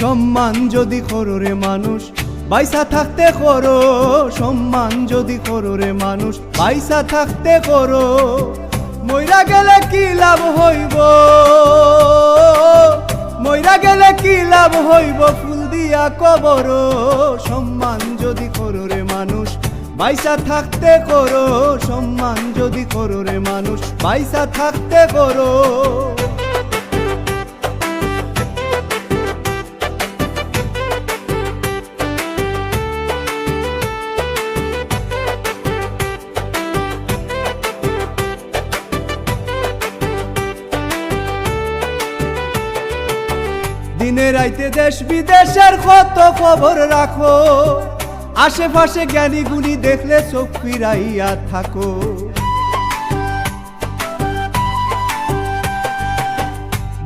সম্মান যদি করো রে মানুষ বাইসা থাকতে করো, সম্মান যদি করো রে মানুষ বাইসা থাকতে করো। মইরা গেলে কি লাভ হইব, মইরা গেলে কি লাভ হইব ফুল দিয়া কবর। সম্মান যদি করো রে মানুষ বাইসা থাকতে করো, সম্মান যদি করো রে মানুষ বাইসা থাকতে করো। দিনে রাইতে দেশ বিদেশের কত খবর রাখো, আশেপাশে জ্ঞানী গুণী দেখলে চোখ ফিরাইয়া থাকো।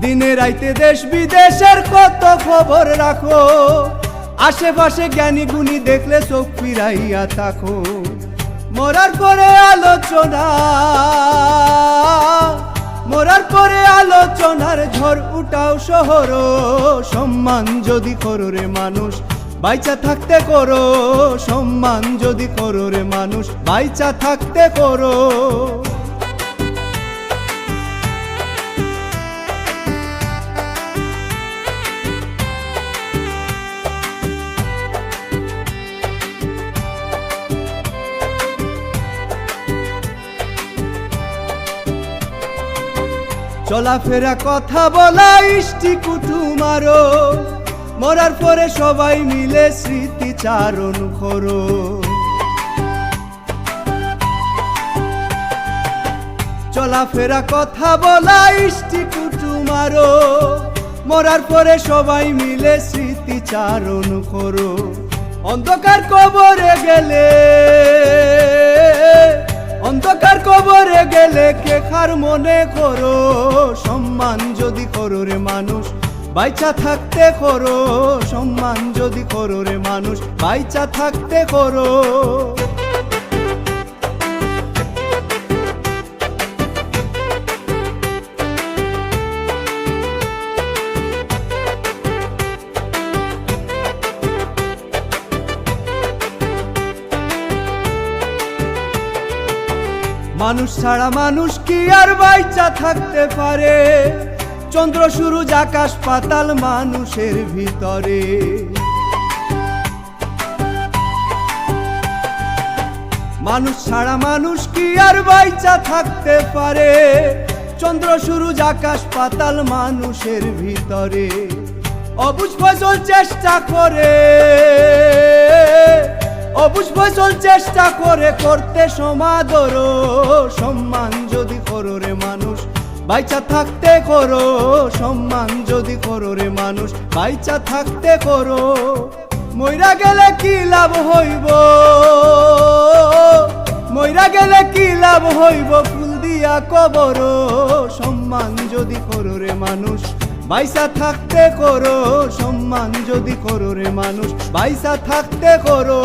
দিনে রাইতে দেশ বিদেশের কত খবর রাখো, আশেপাশে জ্ঞানী গুণী দেখলে চোখ ফিরাইয়া থাকো। মরার পরে আলোচনা, মরার পরে আলোচনার ঝড় উঠাও শহর। সম্মান যদি করো রে মানুষ বাইচা থাকতে করো, সম্মান যদি করো রে মানুষ বাইচা থাকতে করো। চলাফেরা কথা বলা ইষ্টি কুটুম আরো, মরার পরে সবাই মিলে স্মৃতিচারণ করো। চলাফেরা কথা বলা ইষ্টি কুটুম আরো, মরার পরে সবাই মিলে স্মৃতিচারণ করো। অন্ধকার কবরে গেলে, অন্ধকার কবরে গেলে কে কার মনে করো। সম্মান যদি করো রে মানুষ বাইচা থাকতে করো, সম্মান যদি করো রে মানুষ বাইচা থাকতে করো। মানুষ ছাড়া মানুষ কি আর বাইচা থাকতে পারে, চন্দ্র সূরজ আকাশ পাতাল মানুষের ভিতরে। মানুষ ছাড়া মানুষ কি আর বাইচা থাকতে পারে, চন্দ্র সূরজ আকাশ পাতাল মানুষের ভিতরে। অবুঝ ফজল চেষ্টা করে, অবুঝ ফজল চেষ্টা করে করতে সমাদর। সম্মান যদি করো রে মানুষ বাইচা থাকতে করো, সম্মান যদি করো রে মানুষ বাইচা থাকতে করো। মইরা গেলে কি লাভ হইব, মইরা গেলে কি লাভ হইব ফুল দিয়া কবর। সম্মান যদি করো রে মানুষ বাইচা থাকতে করো, সম্মান যদি করো রে মানুষ বাইচা থাকতে করো।